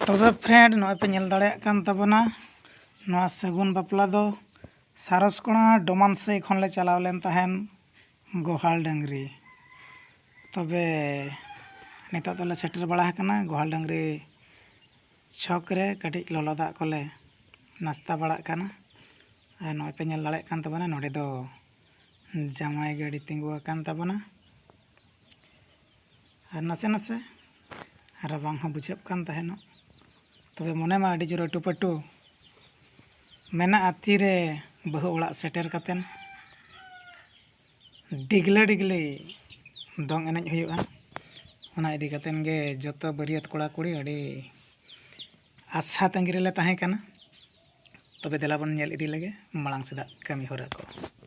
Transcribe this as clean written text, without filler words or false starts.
तबे फ्रेंड नॉय पे नेल दाड़े कान तबना नवा सगुन बापला दो सारसकोणा डोमानसे खन ले चलाव लेन तहन गोहाल डंगरी तबे नितो तो ले सेटर बड़ा हकना गोहाल डंगरी छक रे कटी ललो दाग कोले नाश्ता बड़ा काना आ नॉय पे नेल दाड़े कान तबना नोडे दो जामाई गाड़ी तिंगुआ कान तबना आ नसे नसे राबांग हो बुझेब कान तहनो तबे मने मा आडी जोर टुपटू मेना तीरे बहु ओड़ा सेटर कतेन डिगले डिगले दोंग एनेज हुयुआ ओना इदी कतेन गे जतो बरियत कोड़ा कुड़ी आडी आशा तंगिरे ले ताहे काना तबे देला बन नेल इदी लगे मांग सेदा कमी होरा को।